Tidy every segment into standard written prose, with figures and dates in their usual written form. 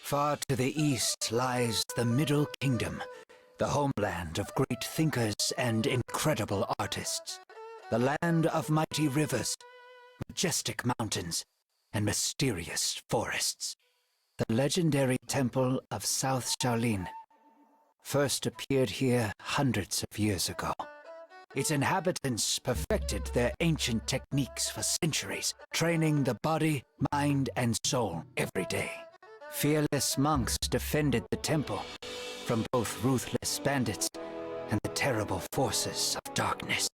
Far to the east lies the Middle Kingdom, the homeland of great thinkers and incredible artists. The land of mighty rivers, majestic mountains, and mysterious forests. The legendary temple of South Shaolin first appeared here hundreds of years ago. Its inhabitants perfected their ancient techniques for centuries, training the body, mind, and soul every day. Fearless monks defended the temple from both ruthless bandits and the terrible forces of darkness.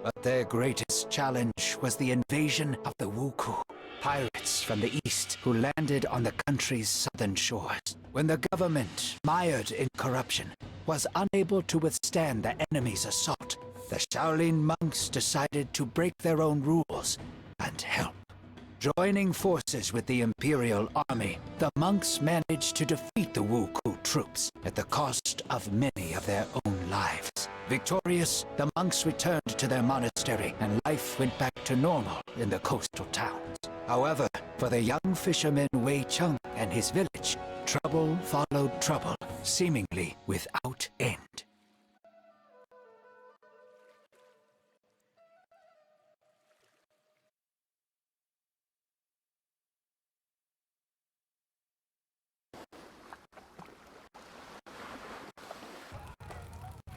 But their greatest challenge was the invasion of the Wuku, pirates from the east who landed on the country's southern shores. When the government, mired in corruption, was unable to withstand the enemy's assault, the Shaolin monks decided to break their own rules and help. Joining forces with the Imperial Army, the monks managed to defeat the Wuku troops at the cost of many of their own lives. Victorious, the monks returned to their monastery and life went back to normal in the coastal towns. However, for the young fisherman Wei Cheng and his village, trouble followed trouble, seemingly without end.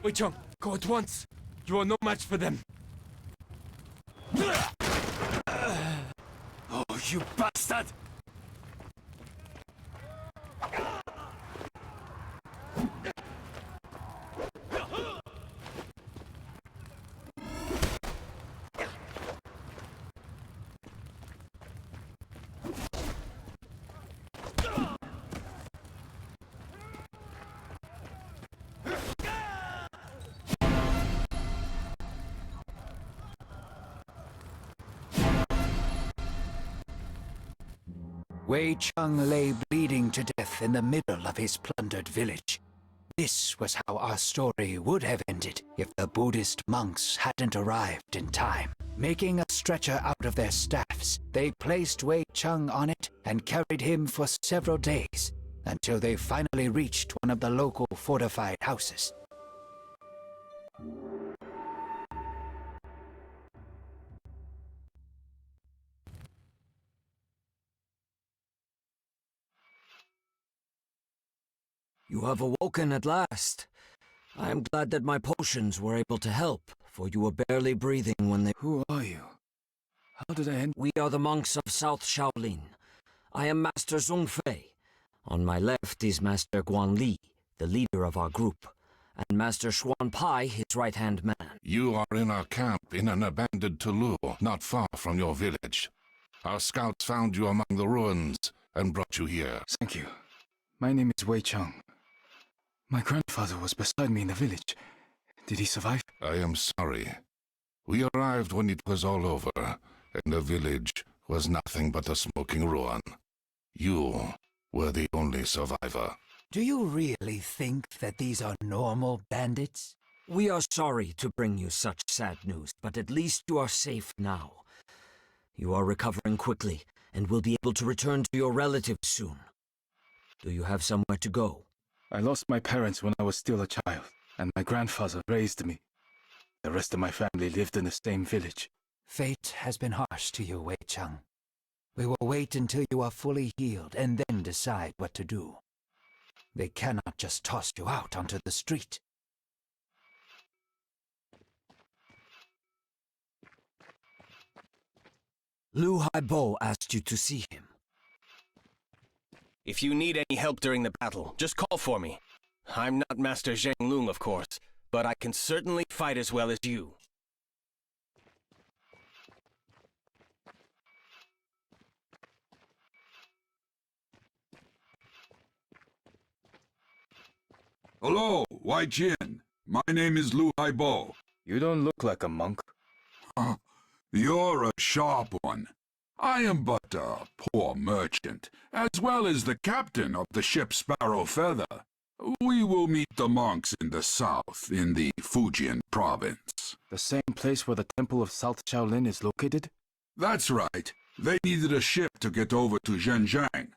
Wei Cheng, go at once! You are no match for them! Oh, you bastard! Wei Cheng lay bleeding to death in the middle of his plundered village. This was how our story would have ended if the Buddhist monks hadn't arrived in time. Making a stretcher out of their staffs, they placed Wei Cheng on it and carried him for several days, until they finally reached one of the local fortified houses. You have awoken at last. I am glad that my potions were able to help, for you were barely breathing when they— Who are you? How did I end? We are the monks of South Shaolin. I am Master Zhong Fei. On my left is Master Guan Li, the leader of our group, and Master Xuan Pai, his right-hand man. You are in our camp in an abandoned Tulu, not far from your village. Our scouts found you among the ruins and brought you here. Thank you. My name is Wei Cheng. My grandfather was beside me in the village. Did he survive? I am sorry. We arrived when it was all over, and the village was nothing but a smoking ruin. You were the only survivor. Do you really think that these are normal bandits? We are sorry to bring you such sad news, but at least you are safe now. You are recovering quickly, and will be able to return to your relatives soon. Do you have somewhere to go? I lost my parents when I was still a child, and my grandfather raised me. The rest of my family lived in the same village. Fate has been harsh to you, Wei Cheng. We will wait until you are fully healed and then decide what to do. They cannot just toss you out onto the street. Lu Haibo asked you to see him. If you need any help during the battle, just call for me. I'm not Master Zheng Lung, of course, but I can certainly fight as well as you. Hello, Wai Jin. My name is Lu Haibo. You don't look like a monk. You're a sharp one. I am but a poor merchant, as well as the captain of the ship Sparrow Feather. We will meet the monks in the south, in the Fujian province. The same place where the temple of South Shaolin is located? That's right. They needed a ship to get over to Zhenjiang.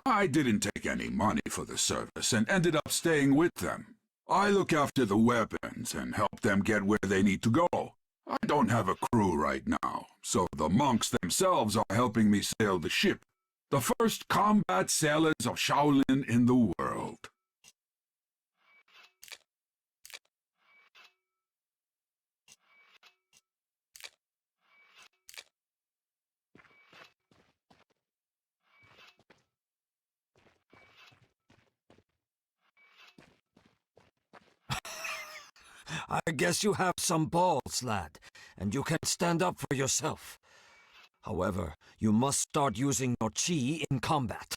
I didn't take any money for the service and ended up staying with them. I look after the weapons and help them get where they need to go. I don't have a crew right now, so the monks themselves are helping me sail the ship. The first combat sailors of Shaolin in the world. I guess you have some balls, lad, and you can stand up for yourself. However, you must start using your chi in combat.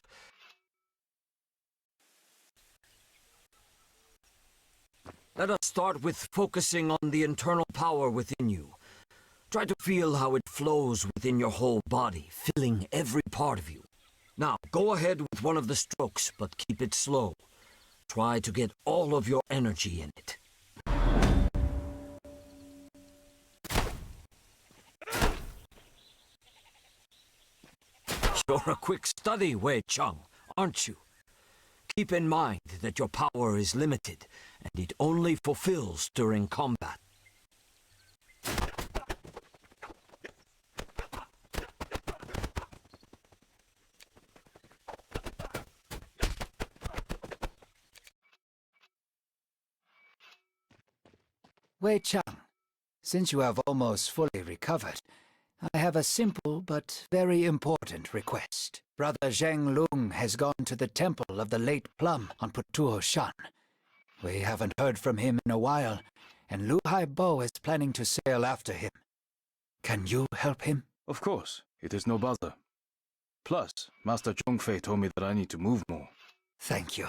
Let us start with focusing on the internal power within you. Try to feel how it flows within your whole body, filling every part of you. Now, go ahead with one of the strokes, but keep it slow. Try to get all of your energy in it. You're a quick study, Wei Cheng, aren't you? Keep in mind that your power is limited, and it only fulfills during combat. Wei Chang, since you have almost fully recovered, I have a simple but very important request. Brother Zheng Lung has gone to the temple of the late Plum on Putuo Shan. We haven't heard from him in a while, and Lu Haibo is planning to sail after him. Can you help him? Of course, it is no bother. Plus, Master Zhongfei told me that I need to move more. Thank you.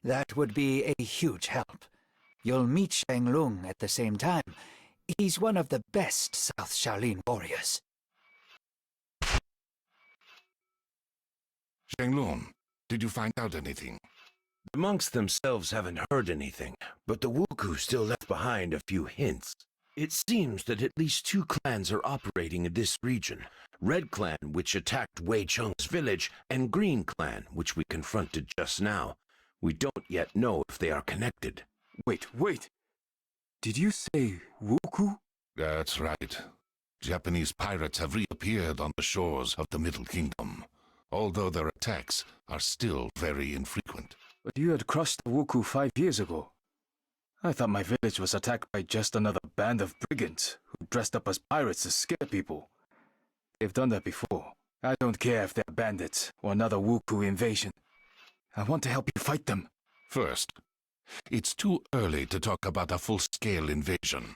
That would be a huge help. You'll meet Zheng Lung at the same time. He's one of the best South Shaolin warriors. Zhenglong, did you find out anything? The monks themselves haven't heard anything, but the Wuku still left behind a few hints. It seems that at least two clans are operating in this region. Red Clan, which attacked Wei Cheng's village, and Green Clan, which we confronted just now. We don't yet know if they are connected. Wait. Did you say Wuku? That's right. Japanese pirates have reappeared on the shores of the Middle Kingdom, although their attacks are still very infrequent. But you had crushed the Wuku 5 years ago. I thought my village was attacked by just another band of brigands who dressed up as pirates to scare people. They've done that before. I don't care if they're bandits or another Wuku invasion. I want to help you fight them. First, it's too early to talk about a full-scale invasion.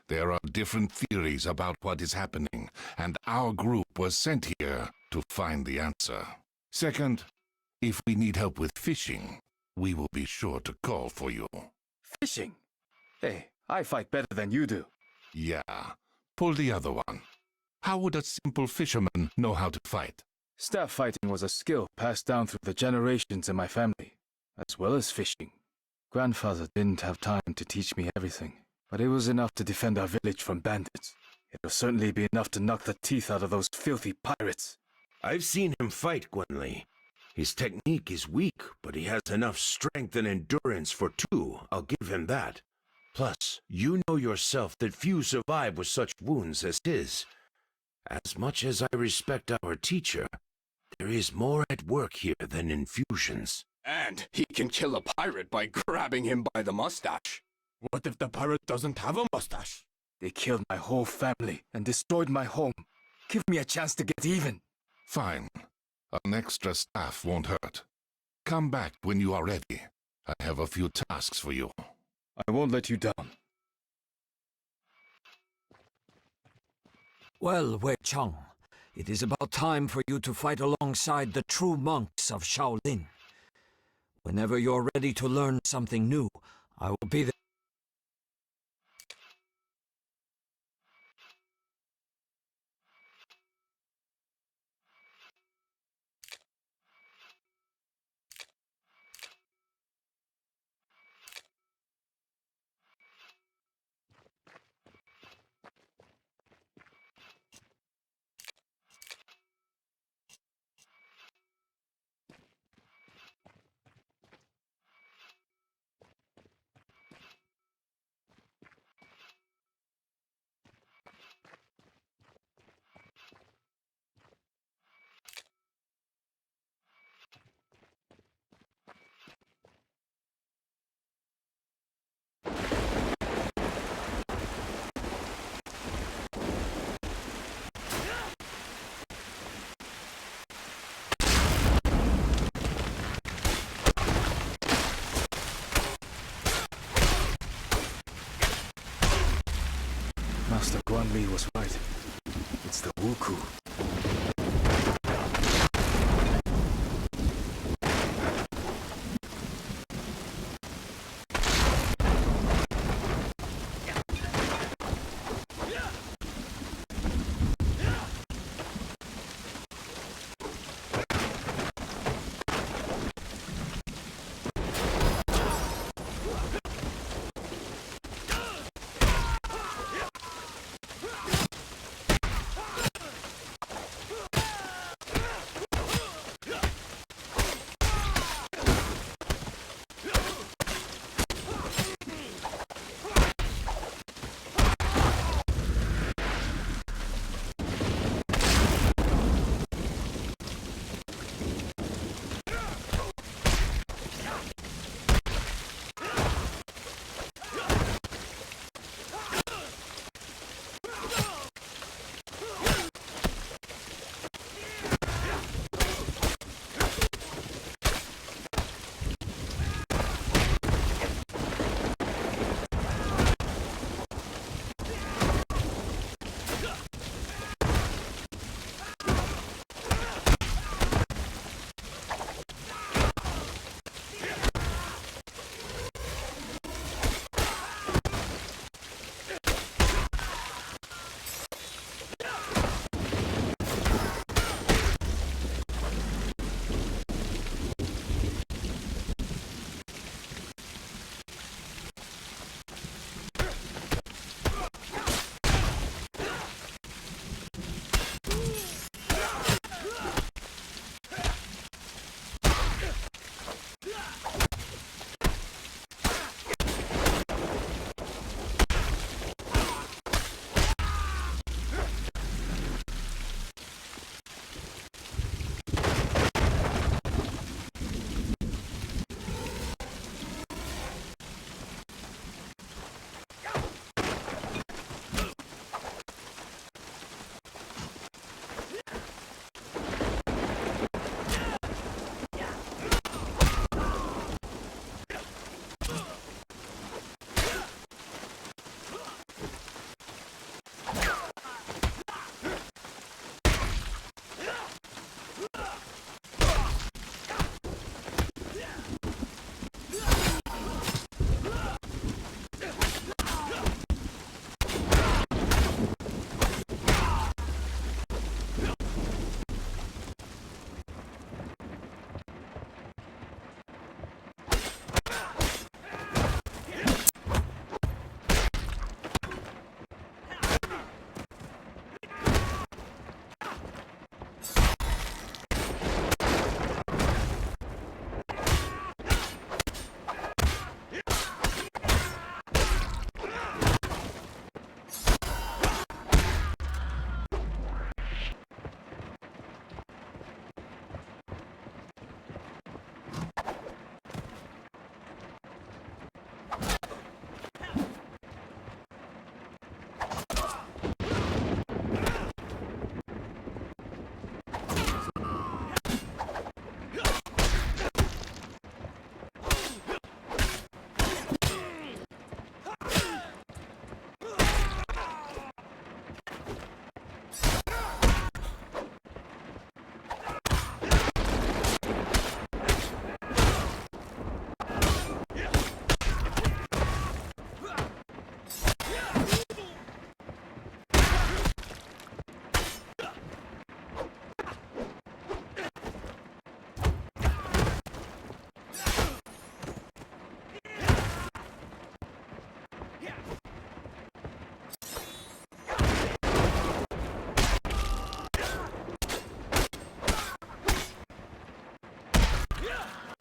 There are different theories about what is happening, and our group was sent here to find the answer. Second, if we need help with fishing, we will be sure to call for you. Fishing? Hey, I fight better than you do. Yeah, pull the other one. How would a simple fisherman know how to fight? Staff fighting was a skill passed down through the generations in my family, as well as fishing. Grandfather didn't have time to teach me everything, but it was enough to defend our village from bandits. It'll certainly be enough to knock the teeth out of those filthy pirates. I've seen him fight, Gwenli. His technique is weak, but he has enough strength and endurance for two, I'll give him that. Plus, you know yourself that few survive with such wounds as his. As much as I respect our teacher, there is more at work here than infusions. And he can kill a pirate by grabbing him by the mustache. What if the pirate doesn't have a mustache? They killed my whole family and destroyed my home. Give me a chance to get even. Fine. An extra staff won't hurt. Come back when you are ready. I have a few tasks for you. I won't let you down. Well, Wei Cheng, it is about time for you to fight alongside the true monks of Shaolin. Whenever you're ready to learn something new, I will be there. Master Guanli was right. It's the Wuku.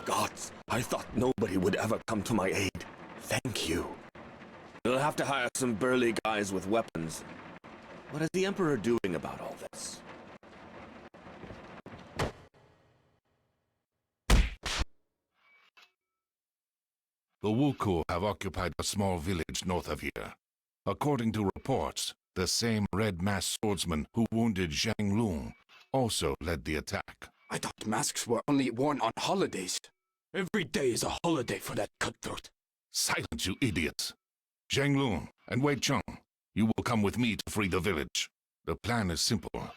Gods, I thought nobody would ever come to my aid. Thank you. We'll have to hire some burly guys with weapons. What is the Emperor doing about all this? The Wuku have occupied a small village north of here. According to reports, the same red-masked swordsman who wounded Zhang Lung also led the attack. I thought masks were only worn on holidays. Every day is a holiday for that cutthroat. Silence, you idiots! Zhang Lung and Wei Cheng, You will come with me to free the village. The plan is simple.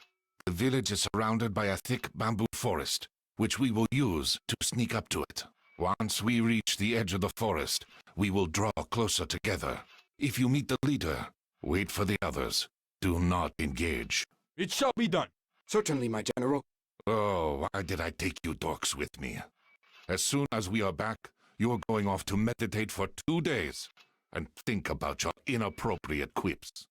The village is surrounded by a thick bamboo forest, which we will use to sneak up to it. Once we reach the edge of the forest, we will draw closer together. If you meet the leader, wait for the others. Do not engage. It shall be done. Certainly, my general. Oh, why did I take you dorks with me? As soon as we are back, you're going off to meditate for 2 days and think about your inappropriate quips.